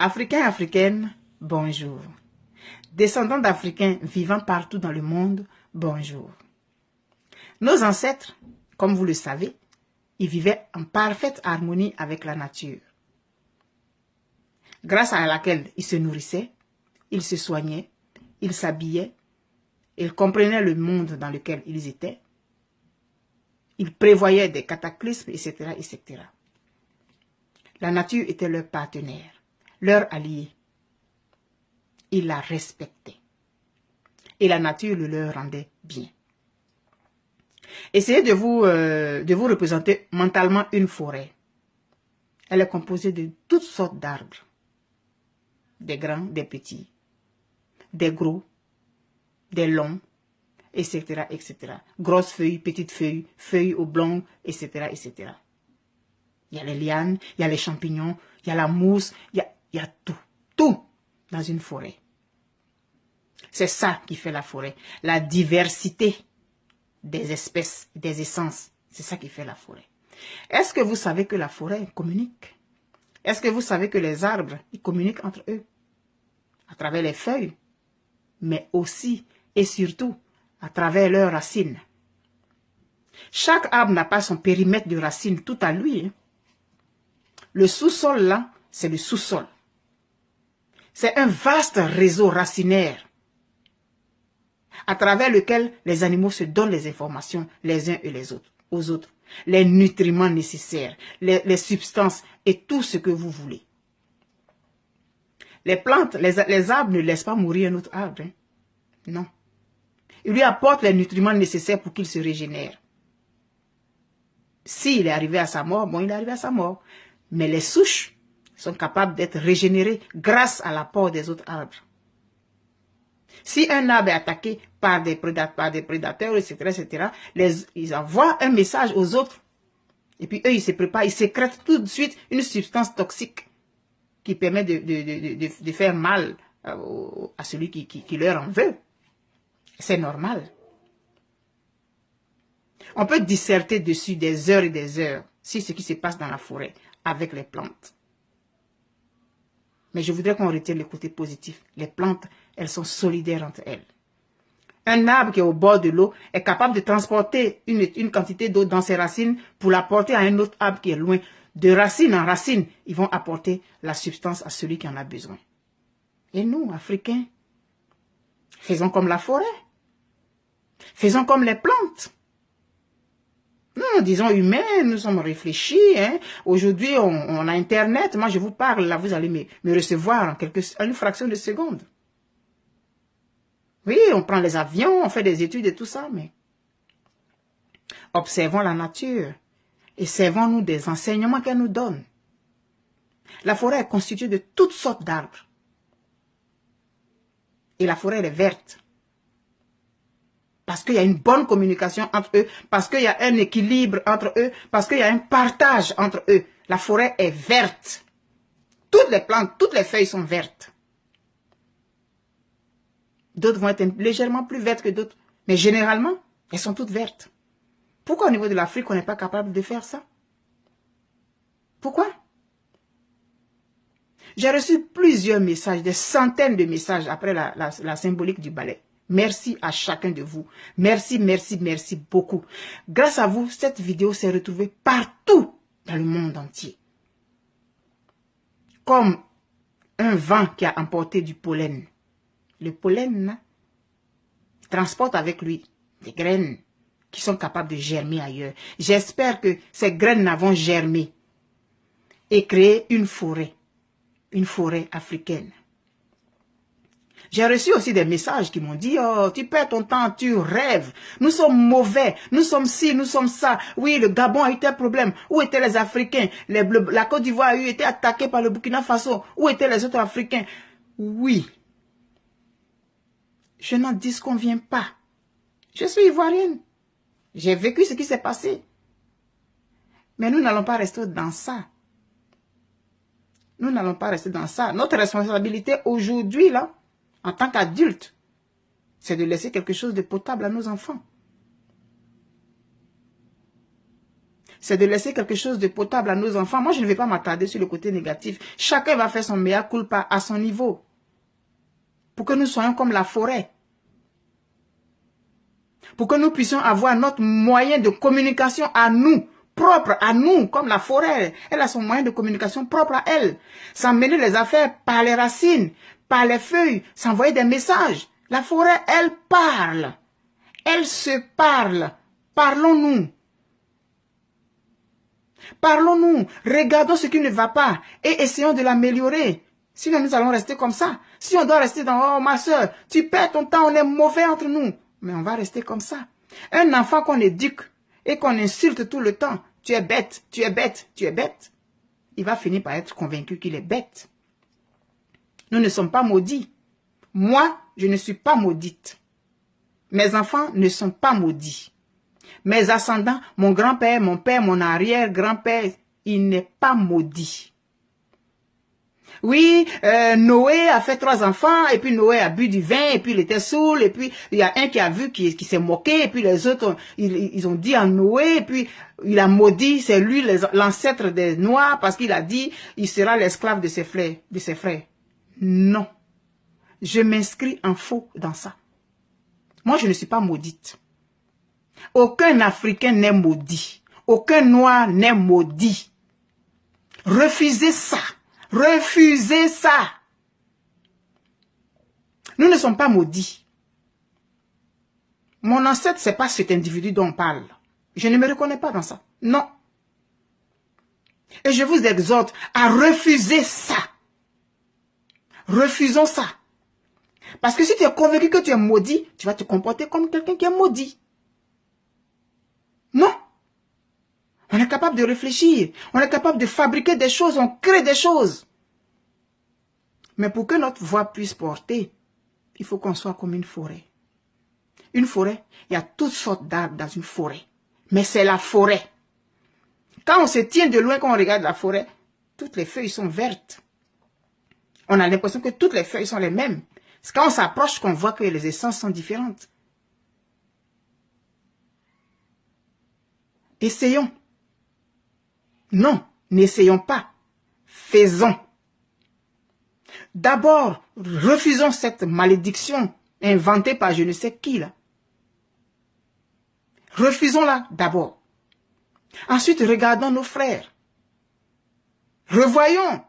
Africains, Africaines, bonjour. Descendants d'Africains vivant partout dans le monde, bonjour. Nos ancêtres, comme vous le savez, ils vivaient en parfaite harmonie avec la nature, grâce à laquelle ils se nourrissaient, ils se soignaient, ils s'habillaient, ils comprenaient le monde dans lequel ils étaient, ils prévoyaient des cataclysmes, etc., etc. La nature était leur partenaire, leur allié. Ils la respectaient. Et la nature le leur rendait bien. Essayez de vous représenter mentalement une forêt. Elle est composée de toutes sortes d'arbres. Des grands, des petits, des gros, des longs, etc., etc. Grosses feuilles, petites feuilles, feuilles oblongues, etc., etc. Il y a les lianes, il y a les champignons, il y a la mousse, il y a tout dans une forêt. C'est ça qui fait la forêt. La diversité des espèces, des essences. C'est ça qui fait la forêt. Est-ce que vous savez que la forêt communique? Est-ce que vous savez que les arbres, ils communiquent entre eux? À travers les feuilles, mais aussi et surtout à travers leurs racines. Chaque arbre n'a pas son périmètre de racines tout à lui. Hein. Le sous-sol là, c'est le sous-sol. C'est un vaste réseau racinaire à travers lequel les animaux se donnent les informations les uns et les autres, aux autres. Les nutriments nécessaires, les substances et tout ce que vous voulez. Les plantes, les arbres ne laissent pas mourir un autre arbre. Hein. Non. Ils lui apportent les nutriments nécessaires pour qu'il se régénère. S'il est arrivé à sa mort, bon, il est arrivé à sa mort. Mais les souches sont capables d'être régénérées grâce à l'apport des autres arbres. Si un arbre est attaqué par des prédateurs, etc., ils envoient un message aux autres. Et puis eux, ils se préparent, ils sécrètent tout de suite une substance toxique qui permet de faire mal à celui qui leur en veut. C'est normal. On peut disserter dessus des heures et des heures sur ce qui se passe dans la forêt avec les plantes. Mais je voudrais qu'on retienne le côté positif. Les plantes, elles sont solidaires entre elles. Un arbre qui est au bord de l'eau est capable de transporter une quantité d'eau dans ses racines pour l'apporter à un autre arbre qui est loin. De racine en racine, ils vont apporter la substance à celui qui en a besoin. Et nous, Africains, faisons comme la forêt. Faisons comme les plantes. Nous, disons humains, nous sommes réfléchis. Hein. Aujourd'hui, on a Internet. Moi, je vous parle, là, vous allez me recevoir en une fraction de seconde. Oui, on prend les avions, on fait des études et tout ça, mais observons la nature et servons-nous des enseignements qu'elle nous donne. La forêt est constituée de toutes sortes d'arbres. Et la forêt, elle est verte. Parce qu'il y a une bonne communication entre eux, parce qu'il y a un équilibre entre eux, parce qu'il y a un partage entre eux. La forêt est verte. Toutes les plantes, toutes les feuilles sont vertes. D'autres vont être légèrement plus vertes que d'autres. Mais généralement, elles sont toutes vertes. Pourquoi au niveau de l'Afrique, on n'est pas capable de faire ça? Pourquoi? J'ai reçu plusieurs messages, des centaines de messages après la symbolique du ballet. Merci à chacun de vous. Merci, merci, merci beaucoup. Grâce à vous, cette vidéo s'est retrouvée partout dans le monde entier. Comme un vent qui a emporté du pollen. Le pollen transporte avec lui des graines qui sont capables de germer ailleurs. J'espère que ces graines vont germer et créer une forêt africaine. J'ai reçu aussi des messages qui m'ont dit « Oh, tu perds ton temps, tu rêves. Nous sommes mauvais, nous sommes ci, nous sommes ça. Oui, le Gabon a eu tel problème. Où étaient les Africains? La Côte d'Ivoire a été attaquée par le Burkina Faso. Où étaient les autres Africains? » Oui. Je n'en disconviens pas. Je suis ivoirienne. J'ai vécu ce qui s'est passé. Mais nous n'allons pas rester dans ça. Nous n'allons pas rester dans ça. Notre responsabilité aujourd'hui, là, en tant qu'adulte, c'est de laisser quelque chose de potable à nos enfants. c'est de laisser quelque chose de potable à nos enfants. Moi, je ne vais pas m'attarder sur le côté négatif. Chacun va faire son mea culpa à son niveau. Pour que nous soyons comme la forêt. Pour que nous puissions avoir notre moyen de communication à nous, propre à nous, comme la forêt. Elle a son moyen de communication propre à elle. S'emmener les affaires par les racines, par les feuilles, s'envoyer des messages. La forêt, elle parle. Elle se parle. Parlons-nous. Parlons-nous. Regardons ce qui ne va pas et essayons de l'améliorer. Sinon, nous allons rester comme ça. Si on doit rester dans « Oh, ma soeur, tu perds ton temps, on est mauvais entre nous. » Mais on va rester comme ça. Un enfant qu'on éduque et qu'on insulte tout le temps, « Tu es bête, tu es bête, tu es bête. » Il va finir par être convaincu qu'il est bête. Nous ne sommes pas maudits. Moi, je ne suis pas maudite. Mes enfants ne sont pas maudits. Mes ascendants, mon grand-père, mon père, mon arrière-grand-père, il n'est pas maudit. Oui, Noé a fait 3 enfants, et puis Noé a bu du vin, et puis il était saoul, et puis il y a un qui a vu, qui s'est moqué, et puis les autres, ils ont dit à Noé, et puis il a maudit, c'est lui l'ancêtre des Noirs, parce qu'il a dit, il sera l'esclave de ses frères. Non. Je m'inscris en faux dans ça. Moi, je ne suis pas maudite. Aucun Africain n'est maudit. Aucun Noir n'est maudit. Refusez ça. Refusez ça. Nous ne sommes pas maudits. Mon ancêtre, ce n'est pas cet individu dont on parle. Je ne me reconnais pas dans ça. Non. Et je vous exhorte à refuser ça. Refusons ça. Parce que si tu es convaincu que tu es maudit, tu vas te comporter comme quelqu'un qui est maudit. Non. On est capable de réfléchir. On est capable de fabriquer des choses. On crée des choses. Mais pour que notre voix puisse porter, il faut qu'on soit comme une forêt. Une forêt, il y a toutes sortes d'arbres dans une forêt. Mais c'est la forêt. Quand on se tient de loin, quand on regarde la forêt, toutes les feuilles sont vertes. On a l'impression que toutes les feuilles sont les mêmes. C'est quand on s'approche qu'on voit que les essences sont différentes. Essayons. Non, n'essayons pas. Faisons. D'abord, refusons cette malédiction inventée par je ne sais qui là. Refusons-la d'abord. Ensuite, regardons nos frères. Revoyons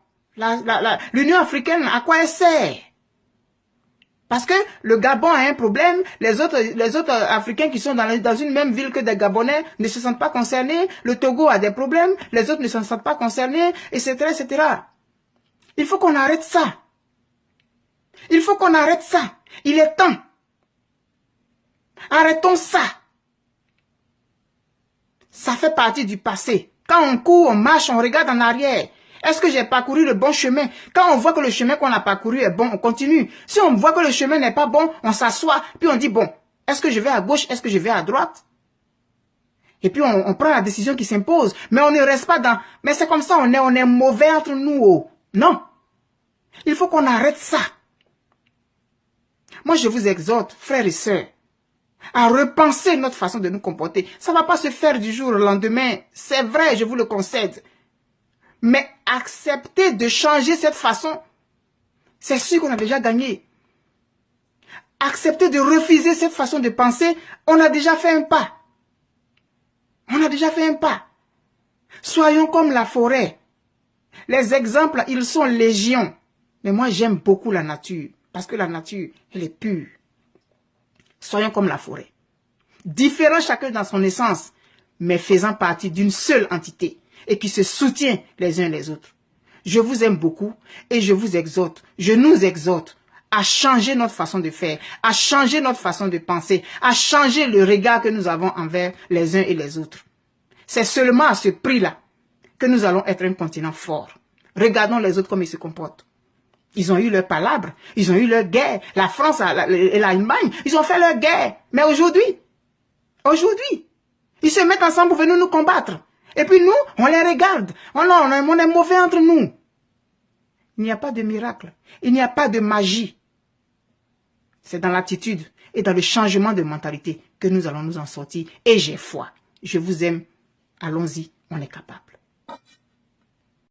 l'Union africaine, à quoi elle sert. Parce que le Gabon a un problème, les autres Africains qui sont dans une même ville que des Gabonais ne se sentent pas concernés, le Togo a des problèmes, les autres ne se sentent pas concernés, etc., etc. Il faut qu'on arrête ça. Il faut qu'on arrête ça. Il est temps. Arrêtons ça. Ça fait partie du passé. Quand on court, on marche, on regarde en arrière. Est-ce que j'ai parcouru le bon chemin? Quand on voit que le chemin qu'on a parcouru est bon, on continue. Si on voit que le chemin n'est pas bon, on s'assoit, puis on dit, bon, est-ce que je vais à gauche, est-ce que je vais à droite? Et puis on prend la décision qui s'impose. Mais on ne reste pas dans, mais c'est comme ça, on est mauvais entre nous. Oh. Non. Il faut qu'on arrête ça. Moi, je vous exhorte, frères et sœurs, à repenser notre façon de nous comporter. Ça ne va pas se faire du jour au lendemain. C'est vrai, je vous le concède. Mais accepter de changer cette façon, c'est sûr qu'on a déjà gagné. Accepter de refuser cette façon de penser, on a déjà fait un pas. On a déjà fait un pas. Soyons comme la forêt. Les exemples, ils sont légion. Mais moi, j'aime beaucoup la nature. Parce que la nature, elle est pure. Soyons comme la forêt. Différents chacun dans son essence, mais faisant partie d'une seule entité. Et qui se soutient les uns les autres. Je vous aime beaucoup et je vous exhorte, je nous exhorte à changer notre façon de faire, à changer notre façon de penser, à changer le regard que nous avons envers les uns et les autres. C'est seulement à ce prix-là que nous allons être un continent fort. Regardons les autres comme ils se comportent. Ils ont eu leur palabre, ils ont eu leur guerre. La France et l'Allemagne, ils ont fait leur guerre. Mais aujourd'hui, ils se mettent ensemble pour venir nous combattre. Et puis nous, on les regarde. On est mauvais entre nous. Il n'y a pas de miracle. Il n'y a pas de magie. C'est dans l'attitude et dans le changement de mentalité que nous allons nous en sortir. Et j'ai foi. Je vous aime. Allons-y. on est capable.